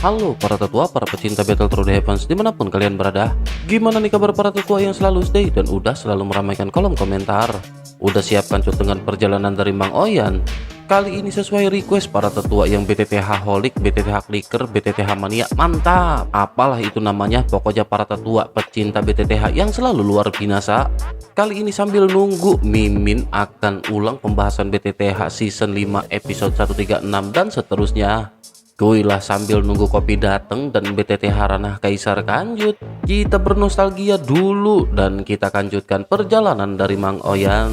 Halo para tetua, para pecinta Battle Through the Heavens dimanapun kalian berada. Gimana nih kabar para tetua yang selalu stay dan udah selalu meramaikan kolom komentar? Udah siap kancut dengan perjalanan dari Mang Oyan? Kali ini sesuai request para tetua yang BTTH Holic, BTTH Clicker, BTTH Mania. Mantap! Apalah itu namanya, pokoknya para tetua pecinta BTTH yang selalu luar binasa. Kali ini sambil nunggu Mimin akan ulang pembahasan BTTH Season 5 episode 136 dan seterusnya. Kuilah sambil nunggu kopi dateng dan BTTH Ranah Kaisar kanjut. Kita bernostalgia dulu dan kita kanjutkan perjalanan dari Mang Oyan.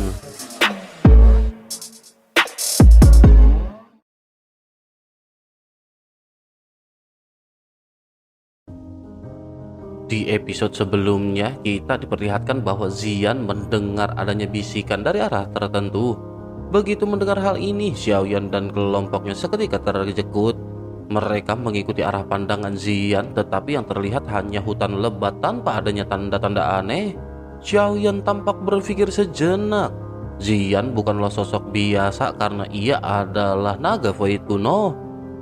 Di episode sebelumnya kita diperlihatkan bahwa Zian mendengar adanya bisikan dari arah tertentu. Begitu mendengar hal ini, Xiaoyan dan kelompoknya seketika terjekut. Mereka mengikuti arah pandangan Zian, tetapi yang terlihat hanya hutan lebat tanpa adanya tanda-tanda aneh. Xiaoyan tampak berpikir sejenak. Zian bukanlah sosok biasa karena ia adalah naga void kuno.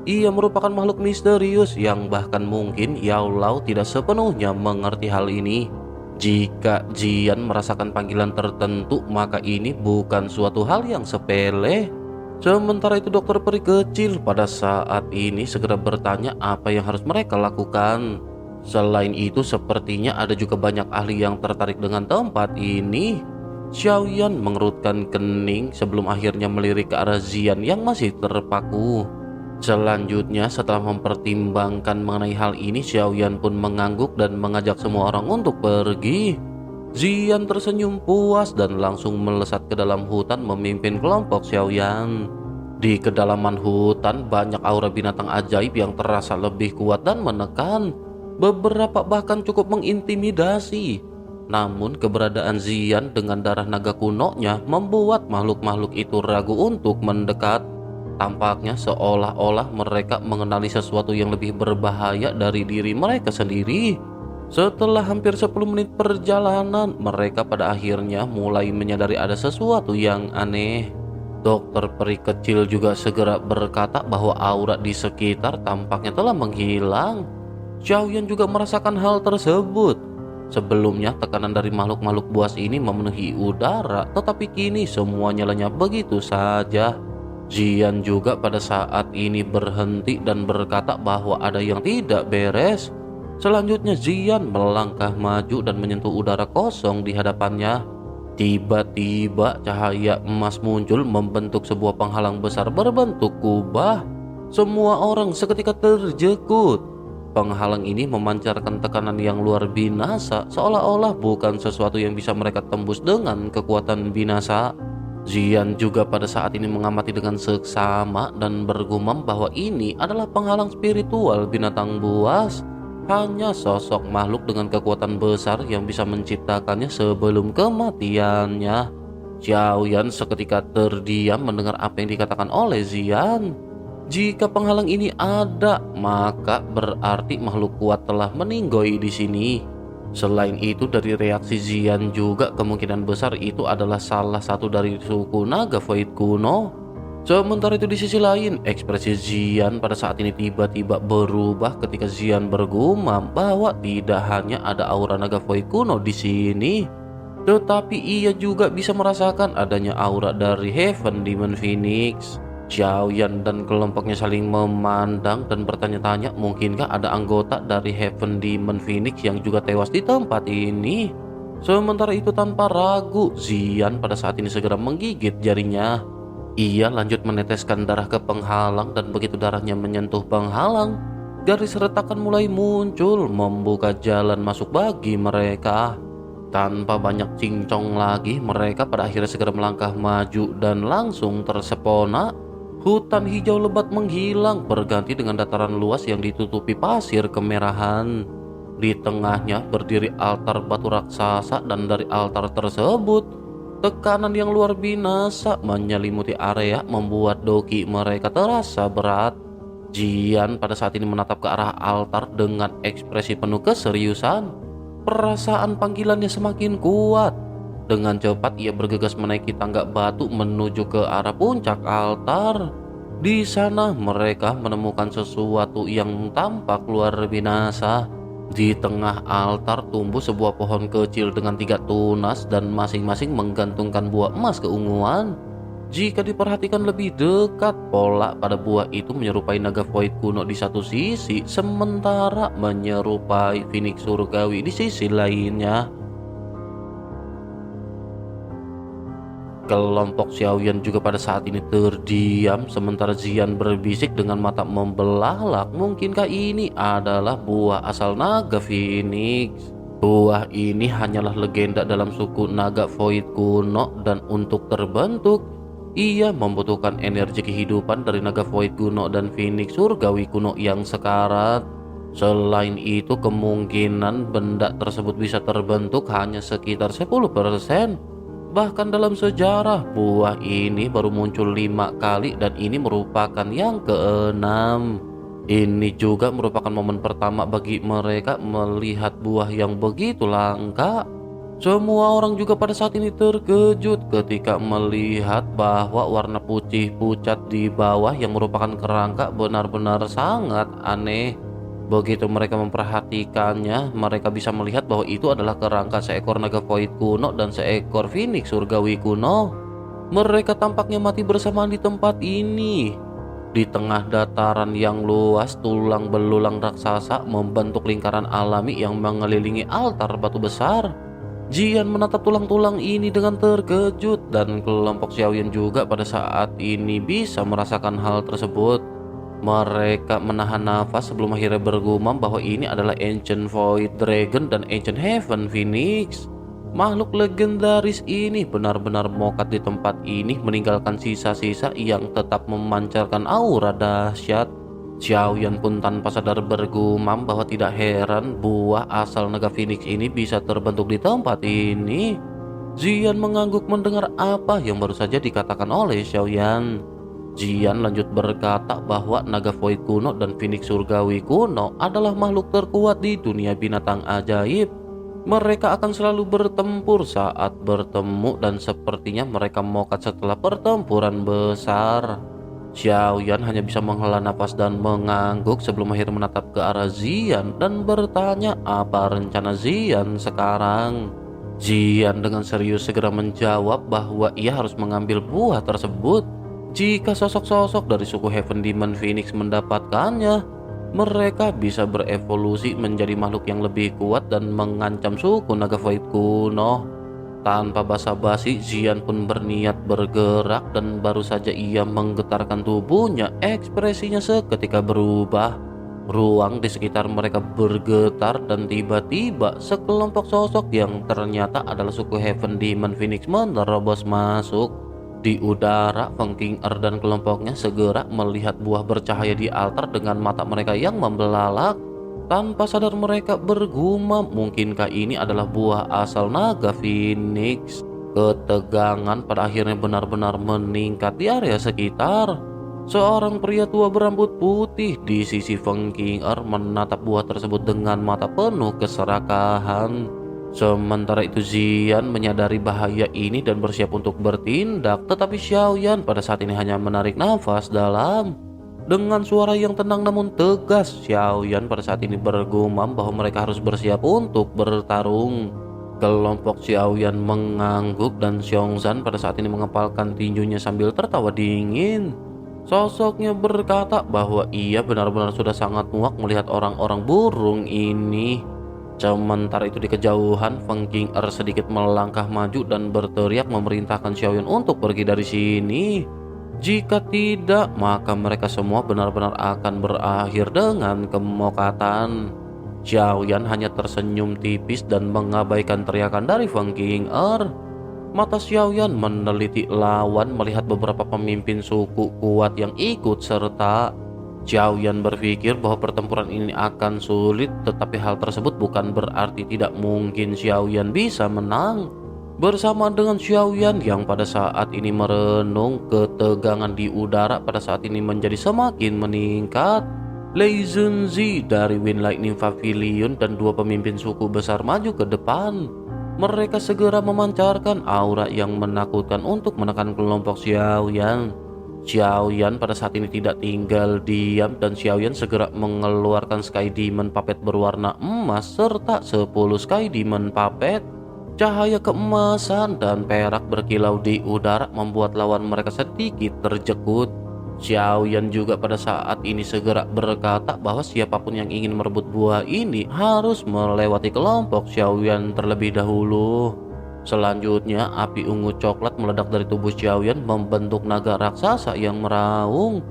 Ia merupakan makhluk misterius yang bahkan mungkin Yao Lao tidak sepenuhnya mengerti hal ini. Jika Zian merasakan panggilan tertentu, maka ini bukan suatu hal yang sepele. Sementara itu dokter peri kecil pada saat ini segera bertanya apa yang harus mereka lakukan. Selain itu sepertinya ada juga banyak ahli yang tertarik dengan tempat ini. Xiaoyan mengerutkan kening sebelum akhirnya melirik ke arah Zian yang masih terpaku. Selanjutnya setelah mempertimbangkan mengenai hal ini, Xiaoyan pun mengangguk dan mengajak semua orang untuk pergi. Zian tersenyum puas dan langsung melesat ke dalam hutan memimpin kelompok Xiaoyan. Di kedalaman hutan banyak aura binatang ajaib yang terasa lebih kuat dan menekan. Beberapa bahkan cukup mengintimidasi. Namun keberadaan Zian dengan darah naga kunonya membuat makhluk-makhluk itu ragu untuk mendekat. Tampaknya seolah-olah mereka mengenali sesuatu yang lebih berbahaya dari diri mereka sendiri. Setelah hampir 10 menit perjalanan, mereka pada akhirnya mulai menyadari ada sesuatu yang aneh. Dokter peri kecil juga segera berkata bahwa aura di sekitar tampaknya telah menghilang. Xiaoyan juga merasakan hal tersebut. Sebelumnya tekanan dari makhluk-makhluk buas ini memenuhi udara, tetapi kini semuanya lenyap begitu saja. Zian juga pada saat ini berhenti dan berkata bahwa ada yang tidak beres. Selanjutnya Zian melangkah maju dan menyentuh udara kosong di hadapannya. Tiba-tiba cahaya emas muncul membentuk sebuah penghalang besar berbentuk kubah. Semua orang seketika terjekut. Penghalang ini memancarkan tekanan yang luar binasa, seolah-olah bukan sesuatu yang bisa mereka tembus dengan kekuatan binasa. Zian juga pada saat ini mengamati dengan seksama dan bergumam bahwa ini adalah penghalang spiritual binatang buas. Hanya sosok makhluk dengan kekuatan besar yang bisa menciptakannya sebelum kematiannya. Xiaoyan seketika terdiam mendengar apa yang dikatakan oleh Zian. Jika penghalang ini ada, maka berarti makhluk kuat telah meninggoy di sini. Selain itu dari reaksi Zian juga kemungkinan besar itu adalah salah satu dari suku naga void kuno. Sementara itu di sisi lain, ekspresi Zian pada saat ini tiba-tiba berubah ketika Zian bergumam bahwa tidak hanya ada aura naga void kuno di sini, tetapi ia juga bisa merasakan adanya aura dari Heaven Demon Phoenix. Xiaoyan dan kelompoknya saling memandang dan bertanya-tanya mungkinkah ada anggota dari Heaven Demon Phoenix yang juga tewas di tempat ini. Sementara itu tanpa ragu, Zian pada saat ini segera menggigit jarinya. Ia lanjut meneteskan darah ke penghalang dan begitu darahnya menyentuh penghalang, garis retakan mulai muncul membuka jalan masuk bagi mereka. Tanpa banyak cincong lagi, mereka pada akhirnya segera melangkah maju dan langsung tersepona. Hutan hijau lebat menghilang berganti dengan dataran luas yang ditutupi pasir kemerahan. Di tengahnya berdiri altar batu raksasa dan dari altar tersebut tekanan yang luar binasa menyelimuti area membuat doki mereka terasa berat. Zian pada saat ini menatap ke arah altar dengan ekspresi penuh keseriusan. Perasaan panggilannya semakin kuat. Dengan cepat ia bergegas menaiki tangga batu menuju ke arah puncak altar. Di sana mereka menemukan sesuatu yang tampak luar binasa. Di tengah altar tumbuh sebuah pohon kecil dengan 3 tunas dan masing-masing menggantungkan buah emas keunguan. Jika diperhatikan lebih dekat, pola pada buah itu menyerupai naga void kuno di satu sisi, sementara menyerupai Phoenix surgawi di sisi lainnya. Kelompok Xiaoyan juga pada saat ini terdiam sementara Zian berbisik dengan mata membelalak. Mungkinkah ini adalah buah asal naga Phoenix? Buah ini hanyalah legenda dalam suku naga void kuno dan untuk terbentuk, ia membutuhkan energi kehidupan dari naga void kuno dan Phoenix surgawi kuno yang sekarat. Selain itu, kemungkinan benda tersebut bisa terbentuk hanya sekitar 10%. Bahkan dalam sejarah, buah ini baru muncul 5 kali dan ini merupakan yang keenam. Ini juga merupakan momen pertama bagi mereka melihat buah yang begitu langka. Semua orang juga pada saat ini terkejut ketika melihat bahwa warna putih pucat di bawah yang merupakan kerangka benar-benar sangat aneh. Begitu mereka memperhatikannya, mereka bisa melihat bahwa itu adalah kerangka seekor naga void kuno dan seekor phoenix surgawi kuno. Mereka tampaknya mati bersamaan di tempat ini. Di tengah dataran yang luas, tulang belulang raksasa membentuk lingkaran alami yang mengelilingi altar batu besar. Jian menatap tulang-tulang ini dengan terkejut dan kelompok Xiaoyan juga pada saat ini bisa merasakan hal tersebut. Mereka menahan nafas sebelum akhirnya bergumam bahwa ini adalah Ancient Void Dragon dan Ancient Heaven Phoenix. Makhluk legendaris ini benar-benar mokat di tempat ini, meninggalkan sisa-sisa yang tetap memancarkan aura dahsyat. Xiaoyan pun tanpa sadar bergumam bahwa tidak heran buah asal naga Phoenix ini bisa terbentuk di tempat ini. Zian mengangguk mendengar apa yang baru saja dikatakan oleh Xiaoyan. Jian lanjut berkata bahwa naga void kuno dan Phoenix surgawi kuno adalah makhluk terkuat di dunia binatang ajaib. Mereka akan selalu bertempur saat bertemu dan sepertinya mereka mokat setelah pertempuran besar. Xiaoyan hanya bisa menghela nafas dan mengangguk sebelum akhirnya menatap ke arah Zian dan bertanya apa rencana Zian sekarang. Zian dengan serius segera menjawab bahwa ia harus mengambil buah tersebut. Jika sosok-sosok dari suku Heaven Demon Phoenix mendapatkannya, mereka bisa berevolusi menjadi makhluk yang lebih kuat dan mengancam suku naga void kuno. Tanpa basa-basi, Zian pun berniat bergerak dan baru saja ia menggetarkan tubuhnya, ekspresinya seketika berubah. Ruang di sekitar mereka bergetar dan tiba-tiba sekelompok sosok yang ternyata adalah suku Heaven Demon Phoenix menerobos masuk. Di udara, Feng King dan kelompoknya segera melihat buah bercahaya di altar dengan mata mereka yang membelalak. Tanpa sadar mereka bergumam, mungkinkah ini adalah buah asal naga Phoenix? Ketegangan pada akhirnya benar-benar meningkat di area sekitar. Seorang pria tua berambut putih di sisi Feng King menatap buah tersebut dengan mata penuh keserakahan. Sementara itu Zian menyadari bahaya ini dan bersiap untuk bertindak, tetapi Xiaoyan pada saat ini hanya menarik nafas dalam. Dengan suara yang tenang namun tegas, Xiaoyan pada saat ini bergumam bahwa mereka harus bersiap untuk bertarung. Kelompok Xiaoyan mengangguk dan Xiongzhan pada saat ini mengepalkan tinjunya sambil tertawa dingin. Sosoknya berkata bahwa ia benar-benar sudah sangat muak melihat orang-orang burung ini. Sementara itu di kejauhan, Feng King sedikit melangkah maju dan berteriak memerintahkan Xiaoyan untuk pergi dari sini. Jika tidak, maka mereka semua benar-benar akan berakhir dengan kemokatan. Xiaoyan hanya tersenyum tipis dan mengabaikan teriakan dari Feng King. Mata Xiaoyan meneliti lawan melihat beberapa pemimpin suku kuat yang ikut serta. Xiaoyan berpikir bahwa pertempuran ini akan sulit, tetapi hal tersebut bukan berarti tidak mungkin Xiaoyan bisa menang. Bersama dengan Xiaoyan yang pada saat ini merenung, ketegangan di udara pada saat ini menjadi semakin meningkat. Lei Zunzi dari Winlight Nymph Pavilion dan dua pemimpin suku besar maju ke depan. Mereka segera memancarkan aura yang menakutkan untuk menekan kelompok Xiaoyan. Xiaoyan pada saat ini tidak tinggal diam dan Xiaoyan segera mengeluarkan Sky Demon Puppet berwarna emas serta 10 Sky Demon Puppet. Cahaya keemasan dan perak berkilau di udara membuat lawan mereka sedikit terjekut. Xiaoyan juga pada saat ini segera berkata bahwa siapapun yang ingin merebut buah ini harus melewati kelompok Xiaoyan terlebih dahulu. Selanjutnya, api ungu coklat meledak dari tubuh Xiaoyan membentuk naga raksasa yang meraung.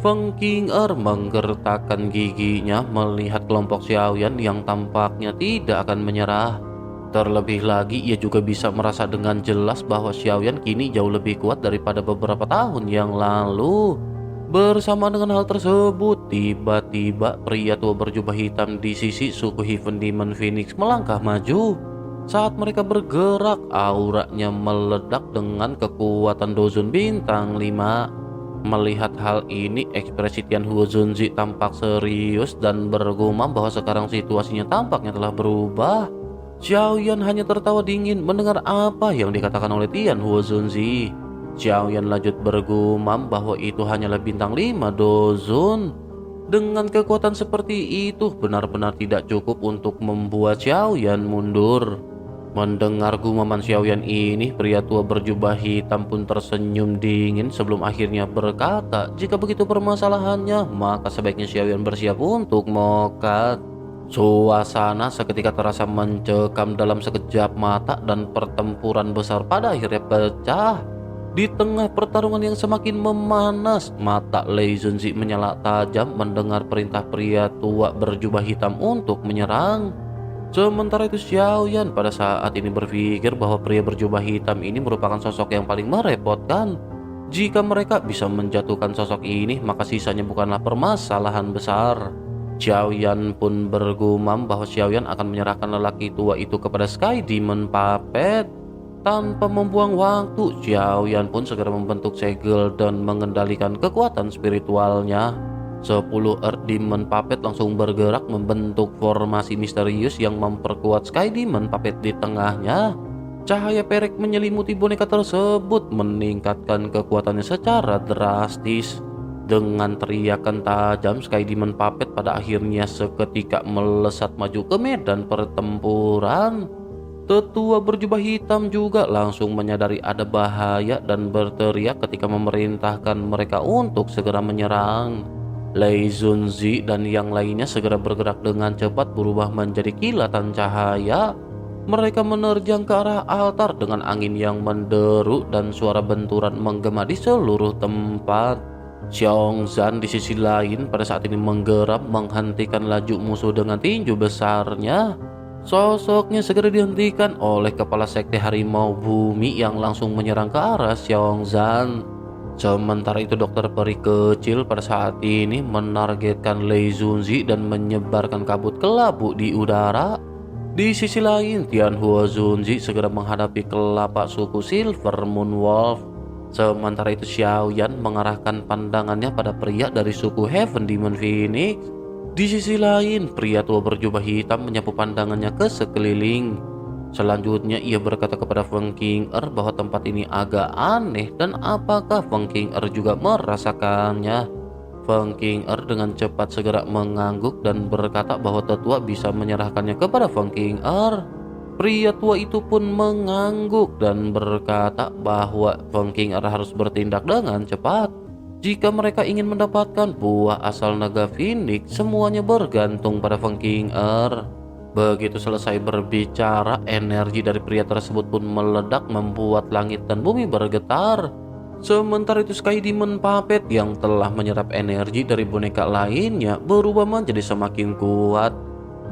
Feng Qing'er menggertakkan giginya melihat kelompok Xiaoyan yang tampaknya tidak akan menyerah. Terlebih lagi, ia juga bisa merasa dengan jelas bahwa Xiaoyan kini jauh lebih kuat daripada beberapa tahun yang lalu. Bersama dengan hal tersebut, tiba-tiba pria tua berjubah hitam di sisi suku Heaven Demon Phoenix melangkah maju. Saat mereka bergerak, auranya meledak dengan kekuatan Dozun bintang 5. Melihat hal ini, ekspresi Tian Huo Zunzi tampak serius dan bergumam bahwa sekarang situasinya tampaknya telah berubah. Xiaoyan hanya tertawa dingin mendengar apa yang dikatakan oleh Tian Huo Zunzi. Xiaoyan lanjut bergumam bahwa itu hanyalah bintang 5 Dozun. Dengan kekuatan seperti itu benar-benar tidak cukup untuk membuat Xiaoyan mundur. Mendengar gumaman Xiaoyan ini, pria tua berjubah hitam pun tersenyum dingin sebelum akhirnya berkata, jika begitu permasalahannya, maka sebaiknya Xiaoyan bersiap untuk mokat. Suasana seketika terasa mencekam dalam sekejap mata dan pertempuran besar pada akhirnya pecah. Di tengah pertarungan yang semakin memanas, mata Lei Zunzi menyala tajam mendengar perintah pria tua berjubah hitam untuk menyerang. Sementara itu Xiaoyan pada saat ini berpikir bahwa pria berjubah hitam ini merupakan sosok yang paling merepotkan. Jika mereka bisa menjatuhkan sosok ini, maka sisanya bukanlah permasalahan besar. Xiaoyan pun bergumam bahwa Xiaoyan akan menyerahkan lelaki tua itu kepada Sky Demon Puppet. Tanpa membuang waktu, Xiaoyan pun segera membentuk segel dan mengendalikan kekuatan spiritualnya. 10 Earth Demon Puppet langsung bergerak membentuk formasi misterius yang memperkuat Sky Demon Puppet di tengahnya. Cahaya perek menyelimuti boneka tersebut meningkatkan kekuatannya secara drastis. Dengan teriakan tajam, Sky Demon Puppet pada akhirnya seketika melesat maju ke medan pertempuran. Tetua berjubah hitam juga langsung menyadari ada bahaya dan berteriak ketika memerintahkan mereka untuk segera menyerang. Lei Zunzi dan yang lainnya segera bergerak dengan cepat berubah menjadi kilatan cahaya. Mereka menerjang ke arah altar dengan angin yang menderu dan suara benturan menggema di seluruh tempat. Xiongzhan di sisi lain pada saat ini menggeram menghentikan laju musuh dengan tinju besarnya. Sosoknya segera dihentikan oleh kepala sekte harimau bumi yang langsung menyerang ke arah Xiongzhan. Sementara itu dokter peri kecil pada saat ini menargetkan Lei Zunzi dan menyebarkan kabut kelabu di udara. Di sisi lain, Tian Huo Zunzi segera menghadapi kelapa suku Silver Moon Wolf. Sementara itu Xiaoyan mengarahkan pandangannya pada pria dari suku Heaven Demon Phoenix. Di sisi lain, pria tua berjubah hitam menyapu pandangannya ke sekeliling. Selanjutnya ia berkata kepada Feng Qing'er bahwa tempat ini agak aneh dan apakah Feng Qing'er juga merasakannya. Feng Qing'er dengan cepat segera mengangguk dan berkata bahwa tetua bisa menyerahkannya kepada Feng Qing'er. Pria tua itu pun mengangguk dan berkata bahwa Feng Qing'er harus bertindak dengan cepat. Jika mereka ingin mendapatkan buah asal naga Phoenix, semuanya bergantung pada Feng Qing'er. Begitu selesai berbicara, energi dari pria tersebut pun meledak membuat langit dan bumi bergetar. Sementara itu Sky Demon Puppet yang telah menyerap energi dari boneka lainnya berubah menjadi semakin kuat.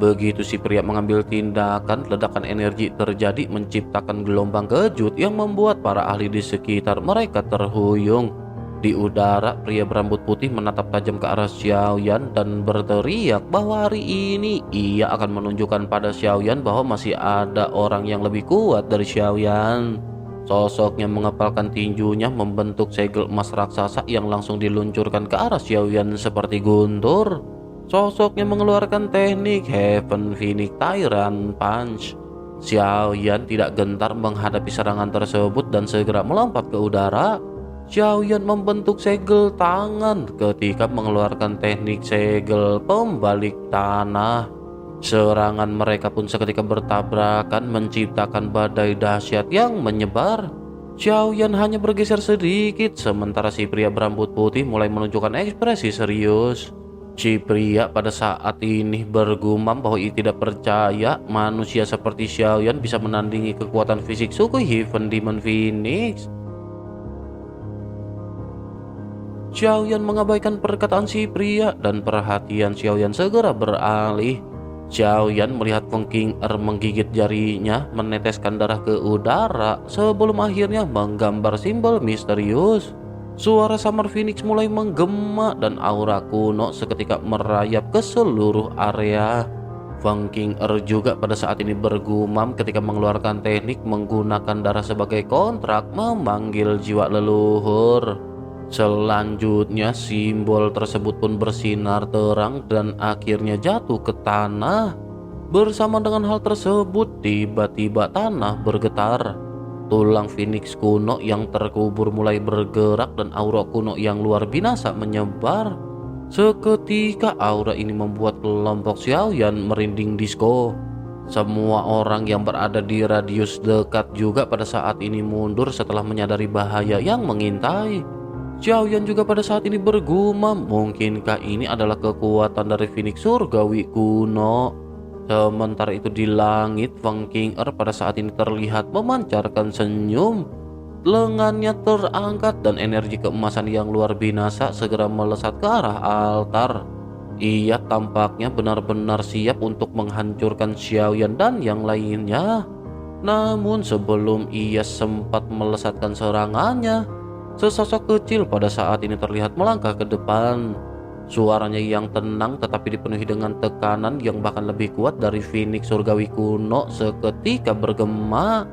Begitu si pria mengambil tindakan, ledakan energi terjadi menciptakan gelombang kejut yang membuat para ahli di sekitar mereka terhuyung. Di udara, pria berambut putih menatap tajam ke arah Xiaoyan dan berteriak bahwa hari ini ia akan menunjukkan pada Xiaoyan bahwa masih ada orang yang lebih kuat dari Xiaoyan. Sosoknya mengepalkan tinjunya membentuk segel emas raksasa yang langsung diluncurkan ke arah Xiaoyan seperti guntur. Sosoknya mengeluarkan teknik Heaven Phoenix Tyrant Punch. Xiao Yan tidak gentar menghadapi serangan tersebut dan segera melompat ke udara. Xiao Yan membentuk segel tangan ketika mengeluarkan teknik segel pembalik tanah. Serangan mereka pun seketika bertabrakan menciptakan badai dahsyat yang menyebar. Xiao Yan hanya bergeser sedikit sementara si pria berambut putih mulai menunjukkan ekspresi serius. Si pria pada saat ini bergumam bahwa ia tidak percaya manusia seperti Xiao Yan bisa menandingi kekuatan fisik suku Heaven Demon Phoenix. Xiao Yan mengabaikan perkataan si pria dan perhatian Xiao Yan segera beralih. Xiao Yan melihat Feng Qing'er menggigit jarinya, meneteskan darah ke udara sebelum akhirnya menggambar simbol misterius. Suara Summer Phoenix mulai menggema dan aura kuno seketika merayap ke seluruh area. Feng Qing'er juga pada saat ini bergumam ketika mengeluarkan teknik menggunakan darah sebagai kontrak memanggil jiwa leluhur. Selanjutnya simbol tersebut pun bersinar terang dan akhirnya jatuh ke tanah. Bersama dengan hal tersebut, tiba-tiba tanah bergetar. Tulang Phoenix kuno yang terkubur mulai bergerak dan aura kuno yang luar binasa menyebar. Seketika aura ini membuat kelompok Xiao Yan merinding disco. Semua orang yang berada di radius dekat juga pada saat ini mundur setelah menyadari bahaya yang mengintai. Xiao Yan juga pada saat ini bergumam, mungkinkah ini adalah kekuatan dari Phoenix surgawi kuno? Sementara itu di langit, Feng Qing'er pada saat ini terlihat memancarkan senyum. Lengannya terangkat dan energi keemasan yang luar binasa segera melesat ke arah altar. Ia tampaknya benar-benar siap untuk menghancurkan Xiao Yan dan yang lainnya. Namun sebelum ia sempat melesatkan serangannya, sesosok kecil pada saat ini terlihat melangkah ke depan. Suaranya yang tenang tetapi dipenuhi dengan tekanan yang bahkan lebih kuat dari Phoenix surgawi kuno seketika bergema.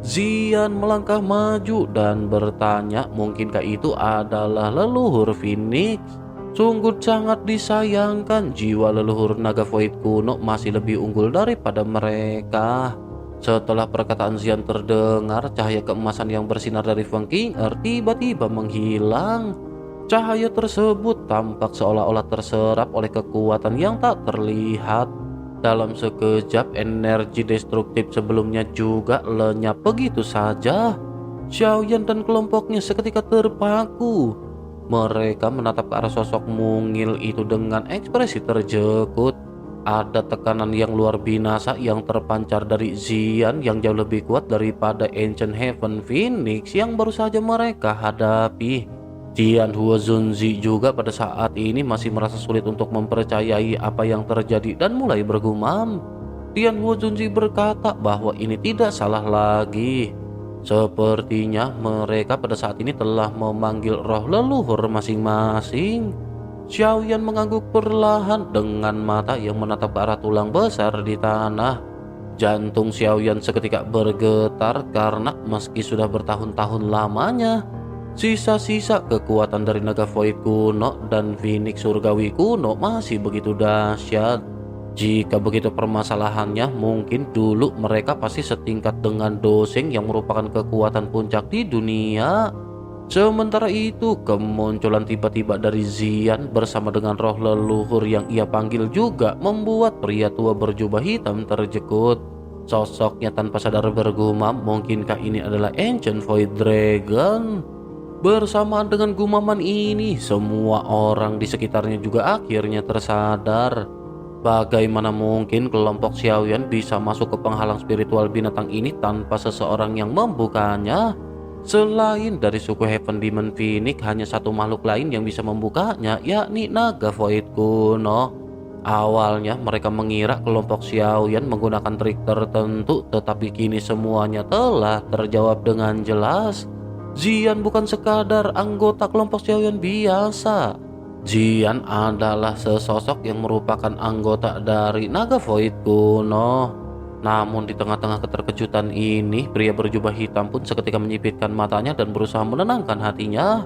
Xian melangkah maju dan bertanya, mungkinkah itu adalah leluhur Phoenix? Sungguh sangat disayangkan jiwa leluhur naga void kuno masih lebih unggul daripada mereka. Setelah perkataan Xian terdengar, cahaya keemasan yang bersinar dari Feng Qing'er tiba-tiba menghilang. Cahaya tersebut tampak seolah-olah terserap oleh kekuatan yang tak terlihat. Dalam sekejap, energi destruktif sebelumnya juga lenyap begitu saja. Xiao Yan dan kelompoknya seketika terpaku. Mereka menatap ke arah sosok mungil itu dengan ekspresi terjekut. Ada tekanan yang luar binasa yang terpancar dari Xian yang jauh lebih kuat daripada Ancient Heaven Phoenix yang baru saja mereka hadapi. Tian Huozunzi juga pada saat ini masih merasa sulit untuk mempercayai apa yang terjadi dan mulai bergumam. Tian Huozunzi berkata bahwa ini tidak salah lagi. Sepertinya mereka pada saat ini telah memanggil roh leluhur masing-masing. Xiao Yan mengangguk perlahan dengan mata yang menatap ke arah tulang besar di tanah. Jantung Xiao Yan seketika bergetar karena meski sudah bertahun-tahun lamanya, sisa-sisa kekuatan dari naga void kuno dan Phoenix surgawi kuno masih begitu dahsyat. Jika begitu permasalahannya, mungkin dulu mereka pasti setingkat dengan Doseng yang merupakan kekuatan puncak di dunia. Sementara itu, kemunculan tiba-tiba dari Xian bersama dengan roh leluhur yang ia panggil juga membuat pria tua berjubah hitam terjekut. Sosoknya tanpa sadar bergumam, mungkinkah ini adalah Ancient Void Dragon? Bersamaan dengan gumaman ini, semua orang di sekitarnya juga akhirnya tersadar. Bagaimana mungkin kelompok Xiao Yan bisa masuk ke penghalang spiritual binatang ini tanpa seseorang yang membukanya? Selain dari suku Heaven Demon Phoenix, hanya satu makhluk lain yang bisa membukanya, yakni naga void kuno. Awalnya mereka mengira kelompok Xiao Yan menggunakan trik tertentu, tetapi kini semuanya telah terjawab dengan jelas. Xian bukan sekadar anggota kelompok Xiao Yan biasa. Xian adalah sesosok yang merupakan anggota dari naga void kuno. Namun di tengah-tengah keterkejutan ini, pria berjubah hitam pun seketika menyipitkan matanya dan berusaha menenangkan hatinya.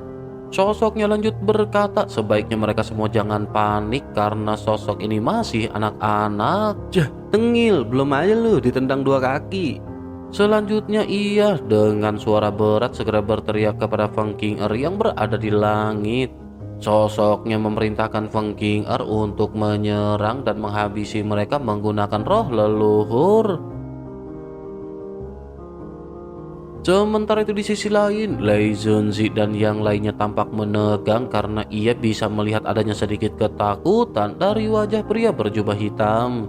Sosoknya lanjut berkata sebaiknya mereka semua jangan panik karena sosok ini masih anak-anak. Jah, tengil, belum aja lu ditendang 2 kaki. Selanjutnya ia dengan suara berat segera berteriak kepada Feng King Er yang berada di langit. Sosoknya memerintahkan Feng King Er untuk menyerang dan menghabisi mereka menggunakan roh leluhur. Sementara itu di sisi lain, Lei Zunzi dan yang lainnya tampak menegang karena ia bisa melihat adanya sedikit ketakutan dari wajah pria berjubah hitam.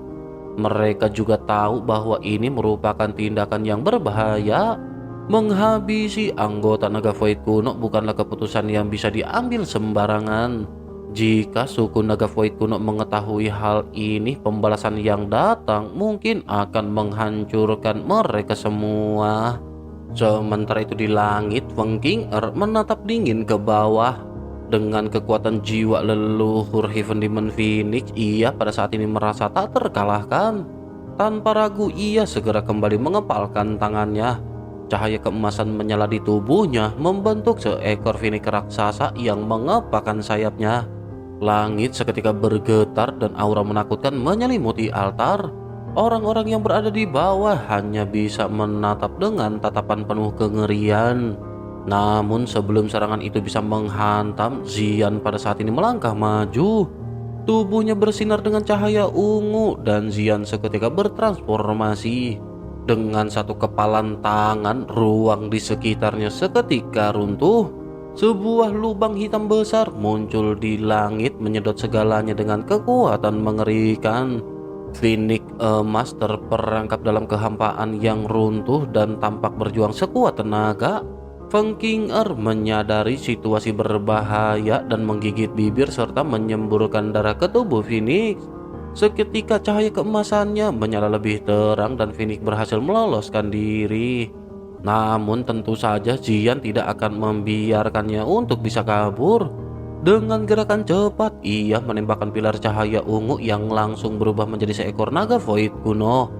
Mereka juga tahu bahwa ini merupakan tindakan yang berbahaya. Menghabisi anggota naga void kuno bukanlah keputusan yang bisa diambil sembarangan. Jika suku naga void kuno mengetahui hal ini, pembalasan yang datang mungkin akan menghancurkan mereka semua. Sementara itu di langit, Feng King Er menatap dingin ke bawah. Dengan kekuatan jiwa leluhur Heaven Demon Phoenix, ia pada saat ini merasa tak terkalahkan. Tanpa ragu ia segera kembali mengepalkan tangannya. Cahaya keemasan menyala di tubuhnya, membentuk seekor Phoenix raksasa yang mengepakkan sayapnya. Langit seketika bergetar dan aura menakutkan menyelimuti altar. Orang-orang yang berada di bawah hanya bisa menatap dengan tatapan penuh kengerian. Namun sebelum serangan itu bisa menghantam, Xian pada saat ini melangkah maju. Tubuhnya bersinar dengan cahaya ungu dan Xian seketika bertransformasi. Dengan satu kepalan tangan, ruang di sekitarnya seketika runtuh. Sebuah lubang hitam besar muncul di langit menyedot segalanya dengan kekuatan mengerikan. Phoenix emas terperangkap dalam kehampaan yang runtuh dan tampak berjuang sekuat tenaga. Feng King Er menyadari situasi berbahaya dan menggigit bibir serta menyemburkan darah ke tubuh Phoenix. Seketika cahaya keemasannya menyala lebih terang dan Phoenix berhasil meloloskan diri. Namun tentu saja Xian tidak akan membiarkannya untuk bisa kabur. Dengan gerakan cepat, ia menembakkan pilar cahaya ungu yang langsung berubah menjadi seekor naga void kuno.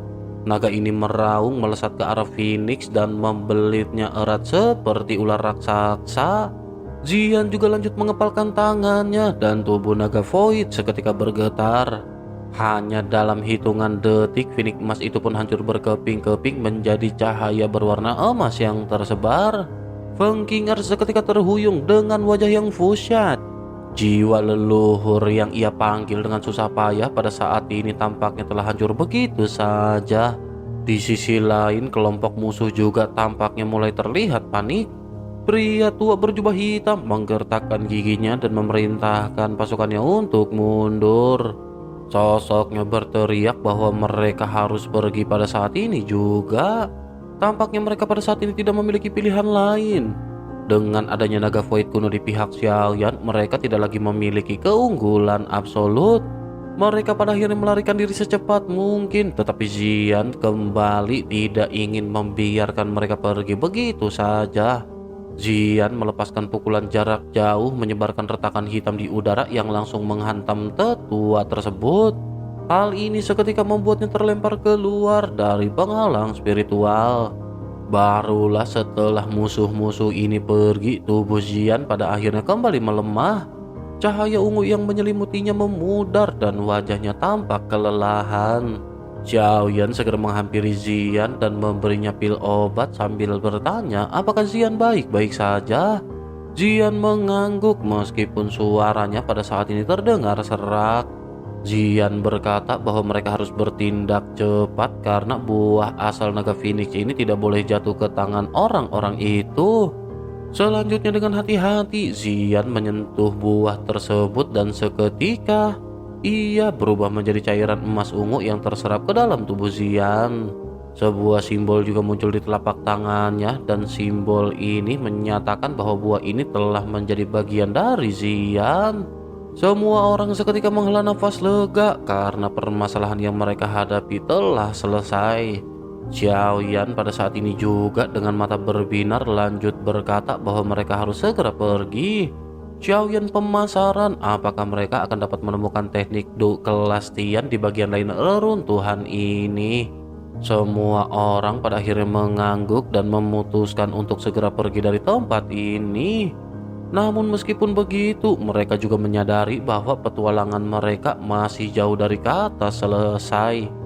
Naga ini meraung melesat ke arah Phoenix dan membelitnya erat seperti ular raksasa. Xian juga lanjut mengepalkan tangannya dan tubuh naga void seketika bergetar. Hanya dalam hitungan detik, Phoenix emas itu pun hancur berkeping-keping menjadi cahaya berwarna emas yang tersebar. Feng King Er seketika terhuyung dengan wajah yang fusyat. Jiwa leluhur yang ia panggil dengan susah payah pada saat ini tampaknya telah hancur begitu saja. Di sisi lain, kelompok musuh juga tampaknya mulai terlihat panik. Pria tua berjubah hitam menggertakkan giginya dan memerintahkan pasukannya untuk mundur. Sosoknya berteriak bahwa mereka harus pergi pada saat ini juga. Tampaknya mereka pada saat ini tidak memiliki pilihan lain. Dengan adanya naga void kuno di pihak Xiaoyan, mereka tidak lagi memiliki keunggulan absolut. Mereka pada akhirnya melarikan diri secepat mungkin, tetapi Xian kembali tidak ingin membiarkan mereka pergi begitu saja. Xian melepaskan pukulan jarak jauh menyebarkan retakan hitam di udara yang langsung menghantam tetua tersebut. Hal ini seketika membuatnya terlempar keluar dari penghalang spiritual. Barulah setelah musuh-musuh ini pergi, tubuh Xian pada akhirnya kembali melemah. Cahaya ungu yang menyelimutinya memudar dan wajahnya tampak kelelahan. Xiaoyan segera menghampiri Xian dan memberinya pil obat sambil bertanya apakah Xian baik-baik saja. Xian mengangguk meskipun suaranya pada saat ini terdengar serak. Xian berkata bahwa mereka harus bertindak cepat karena buah asal naga Phoenix ini tidak boleh jatuh ke tangan orang-orang itu. Selanjutnya dengan hati-hati Xian menyentuh buah tersebut dan seketika ia berubah menjadi cairan emas ungu yang terserap ke dalam tubuh Xian. Sebuah simbol juga muncul di telapak tangannya dan simbol ini menyatakan bahwa buah ini telah menjadi bagian dari Xian. Semua orang seketika menghela nafas lega karena permasalahan yang mereka hadapi telah selesai. Xiaoyan pada saat ini juga dengan mata berbinar lanjut berkata bahwa mereka harus segera pergi. Xiaoyan pemasaran apakah mereka akan dapat menemukan teknik kelas Tian di bagian lain reruntuhan ini. Semua orang pada akhirnya mengangguk dan memutuskan untuk segera pergi dari tempat ini. Namun meskipun begitu, mereka juga menyadari bahwa petualangan mereka masih jauh dari kata selesai.